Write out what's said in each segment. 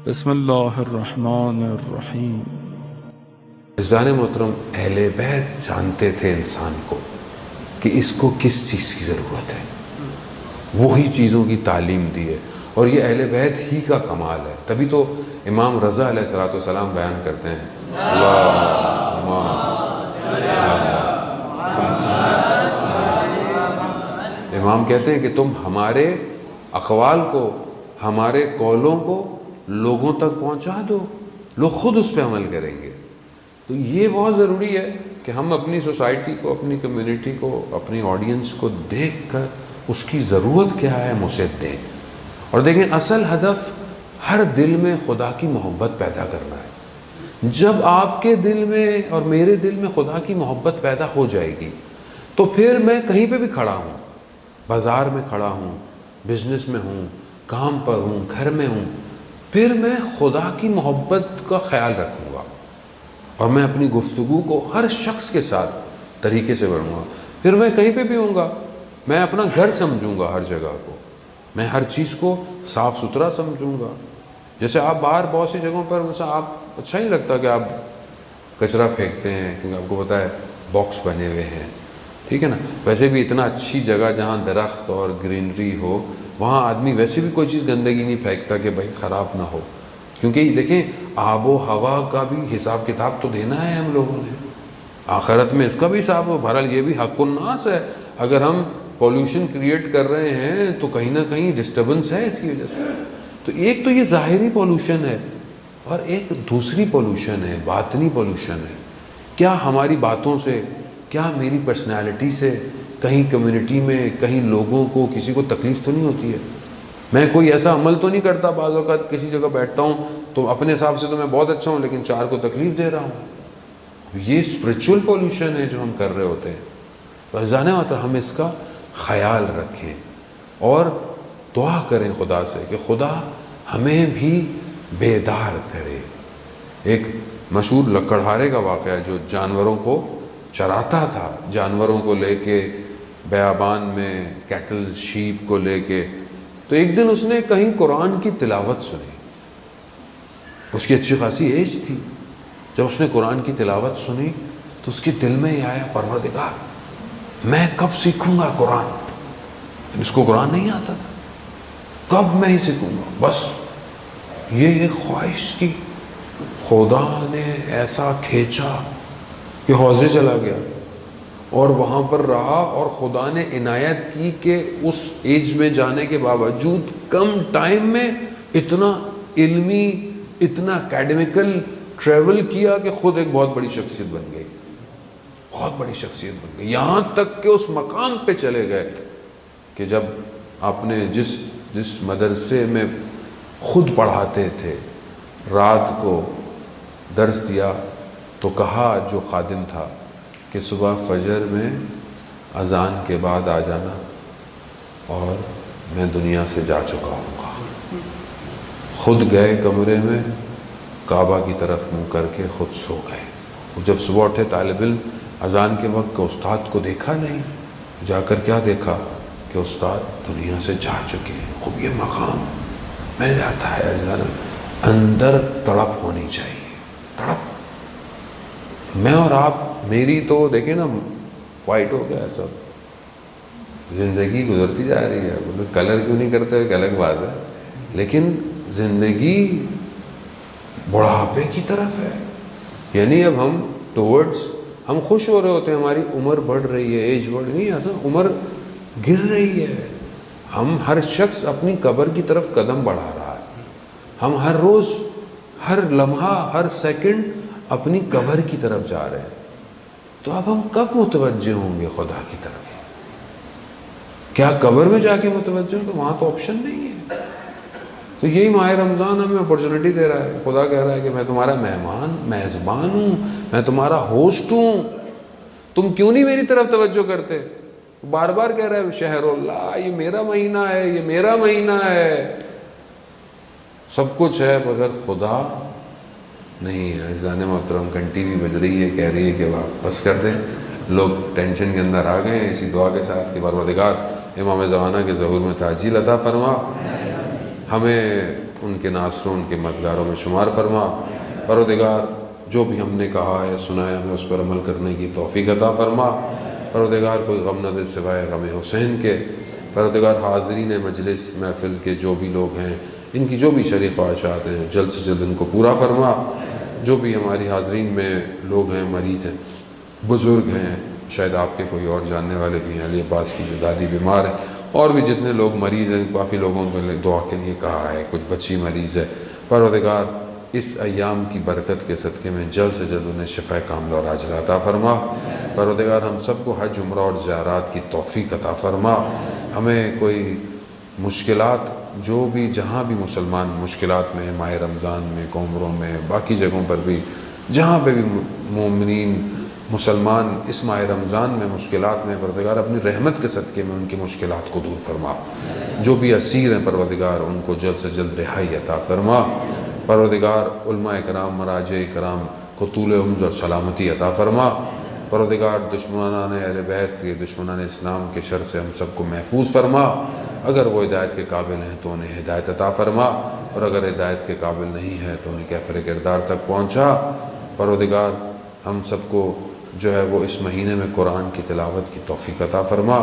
بسم اللہ الرحمن الرحیم۔ عزیزان محترم، اہل بیت جانتے تھے انسان کو کہ اس کو کس چیز کی ضرورت ہے، وہی چیزوں کی تعلیم دی ہے، اور یہ اہل بیت ہی کا کمال ہے۔ تبھی تو امام رضا علیہ السلام بیان کرتے ہیں امام کہتے ہیں کہ تم ہمارے اقوال کو، ہمارے قولوں کو لوگوں تک پہنچا دو، لوگ خود اس پہ عمل کریں گے۔ تو یہ بہت ضروری ہے کہ ہم اپنی سوسائٹی کو، اپنی کمیونٹی کو، اپنی آڈینس کو دیکھ کر اس کی ضرورت کیا ہے ہم اسے دیں۔ اور دیکھیں، اصل ہدف ہر دل میں خدا کی محبت پیدا کرنا ہے۔ جب آپ کے دل میں اور میرے دل میں خدا کی محبت پیدا ہو جائے گی تو پھر میں کہیں پہ بھی کھڑا ہوں، بازار میں کھڑا ہوں، بزنس میں ہوں، کام پر ہوں، گھر میں ہوں، پھر میں خدا کی محبت کا خیال رکھوں گا، اور میں اپنی گفتگو کو ہر شخص کے ساتھ طریقے سے بڑھوں گا۔ پھر میں کہیں پہ بھی ہوں گا، میں اپنا گھر سمجھوں گا، ہر جگہ کو میں ہر چیز کو صاف ستھرا سمجھوں گا۔ جیسے آپ باہر بہت سی جگہوں پر مثلا آپ اچھا نہیں لگتا کہ آپ کچرا پھینکتے ہیں، کیونکہ آپ کو پتہ ہے باکس بنے ہوئے ہیں، ٹھیک ہے نا۔ ویسے بھی اتنا اچھی جگہ جہاں درخت اور گرینری ہو، وہاں آدمی ویسے بھی کوئی چیز گندگی نہیں پھینکتا کہ بھائی خراب نہ ہو، کیونکہ دیکھیں آب و ہوا کا بھی حساب کتاب تو دینا ہے ہم لوگوں نے، آخرت میں اس کا بھی حساب ہو۔ بہرحال یہ بھی حق الناس ہے، اگر ہم پولوشن کریٹ کر رہے ہیں تو کہیں نہ کہیں ڈسٹربنس ہے اس کی وجہ سے۔ تو ایک تو یہ ظاہری پولوشن ہے، اور ایک دوسری پولوشن ہے، باطنی پولوشن ہے۔ کیا ہماری باتوں سے، کیا میری پرسنالٹی سے کہیں کمیونٹی میں، کہیں لوگوں کو، کسی کو تکلیف تو نہیں ہوتی ہے؟ میں کوئی ایسا عمل تو نہیں کرتا، بعض اوقات کسی جگہ بیٹھتا ہوں تو اپنے حساب سے تو میں بہت اچھا ہوں لیکن چار کو تکلیف دے رہا ہوں۔ یہ اسپریچول پولوشن ہے جو ہم کر رہے ہوتے ہیں۔ تو عزیزان محترم، ہم اس کا خیال رکھیں اور دعا کریں خدا سے کہ خدا ہمیں بھی بیدار کرے۔ ایک مشہور لکڑہارے کا واقعہ ہے جو جانوروں کو چراتا تھا، جانوروں کو لے کے بیابان میں، کیٹل، شیپ کو لے کے، تو ایک دن اس نے کہیں قرآن کی تلاوت سنی۔ اس کی اچھی خاصی ایج تھی۔ جب اس نے قرآن کی تلاوت سنی تو اس کے دل میں یہ آیا، پروردگار میں کب سیکھوں گا قرآن؟ اس کو قرآن نہیں آتا تھا، کب میں ہی سیکھوں گا؟ بس یہ ایک خواہش کی، خدا نے ایسا کھینچا کہ حوضے چلا گیا اور وہاں پر رہا، اور خدا نے عنایت کی کہ اس ایج میں جانے کے باوجود کم ٹائم میں اتنا علمی، اتنا اکیڈمیکل ٹریول کیا کہ خود ایک بہت بڑی شخصیت بن گئی، بہت بڑی شخصیت بن گئی۔ یہاں تک کہ اس مقام پہ چلے گئے کہ جب آپ نے جس مدرسے میں خود پڑھاتے تھے، رات کو درس دیا تو کہا جو خادم تھا کہ صبح فجر میں اذان کے بعد آ جانا، اور میں دنیا سے جا چکا ہوں گا۔ خود گئے کمرے میں، کعبہ کی طرف منہ کر کے خود سو گئے۔ جب صبح اٹھے طالب علم، اذان کے وقت استاد کو دیکھا نہیں، جا کر کیا دیکھا کہ استاد دنیا سے جا چکے ہیں۔ خوب یہ مقام مل جاتا ہے عزیزان، اندر تڑپ ہونی چاہیے، تڑپ۔ میں اور آپ، میری تو دیکھیں نا، وائٹ ہو گیا سب، زندگی گزرتی جا رہی ہے، کلر کیوں نہیں کرتے ایک الگ بات ہے، لیکن زندگی بڑھاپے کی طرف ہے۔ یعنی اب ہم ہم خوش ہو رہے ہوتے ہیں، ہماری عمر بڑھ رہی ہے، ایج بڑھ رہی ہے، ایسا عمر گر رہی ہے۔ ہم ہر شخص اپنی قبر کی طرف قدم بڑھا رہا ہے، ہم ہر روز، ہر لمحہ، ہر سیکنڈ اپنی قبر کی طرف جا رہے ہیں۔ تو اب ہم کب متوجہ ہوں گے خدا کی طرف؟ کیا قبر میں جا کے متوجہ ہوں گے؟ وہاں تو آپشن نہیں ہے۔ تو یہی ماہ رمضان ہمیں اپرچونٹی دے رہا ہے، خدا کہہ رہا ہے کہ میں تمہارا میزبان ہوں، میں تمہارا ہوسٹ ہوں، تم کیوں نہیں میری طرف توجہ کرتے؟ بار بار کہہ رہا ہے شہر اللہ، یہ میرا مہینہ ہے، یہ میرا مہینہ ہے، سب کچھ ہے مگر خدا نہیں ہے۔ عزیزان محترم، گھنٹی بھی بج رہی ہے، کہہ رہی ہے کہ واپس کر دیں۔ لوگ ٹینشن کے اندر آ گئے ہیں، اسی دعا کے ساتھ کہ پروردگار امام زمانہ کے ظہور میں تعجیل عطا فرما۔ ہمیں ان کے ناصروں ان کے مددگاروں میں شمار فرما۔ پروردگار جو بھی ہم نے کہا ہے سنا ہے ہمیں اس پر عمل کرنے کی توفیق عطا فرما۔ پروردگار کوئی غم نہ دے سوائے غم حسین کے۔ پروردگار حاضرین مجلس محفل کے جو بھی لوگ ہیں ان کی جو بھی شرعی خواہشات ہیں جلد سے جلد ان کو پورا فرما۔ جو بھی ہماری حاضرین میں لوگ ہیں مریض ہیں بزرگ ہیں شاید آپ کے کوئی اور جاننے والے بھی ہیں، علی عباس کی جو دادی بیمار ہے اور بھی جتنے لوگ مریض ہیں کافی لوگوں کے لیے دعا کے لیے کہا ہے، کچھ بچی مریض ہے، پروردگار اس ایام کی برکت کے صدقے میں جلد سے جلد انہیں شفا کاملہ اور عاجلہ عطا فرما۔ پروردگار ہم سب کو حج عمرہ اور زیارات کی توفیق عطا فرما۔ ہمیں کوئی مشکلات جو بھی جہاں بھی مسلمان مشکلات میں ماہ رمضان میں عمروں میں باقی جگہوں پر بھی جہاں پہ بھی مومنین مسلمان اس ماہ رمضان میں مشکلات میں پروردگار اپنی رحمت کے صدقے میں ان کی مشکلات کو دور فرما۔ جو بھی اسیر ہیں پروردگار ان کو جلد سے جلد رہائی عطا فرما۔ پروردگار علماء کرام مراجع کرام کو طول عمر اور سلامتی عطا فرما۔ پروردگار دشمنان اہل بیت کے دشمنان اسلام کے شر سے ہم سب کو محفوظ فرما۔ اگر وہ ہدایت کے قابل ہیں تو انہیں ہدایت عطا فرما، اور اگر ہدایت کے قابل نہیں ہے تو انہیں کیفر کردار تک پہنچا۔ پروردگار ہم سب کو جو ہے وہ اس مہینے میں قرآن کی تلاوت کی توفیق عطا فرما۔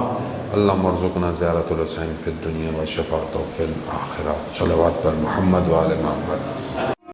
اللہم ارزقنا زیارت الحسین فی الدنیا و شفاعتہ فی الآخرہ۔ صلوات پر محمد و آل محمد۔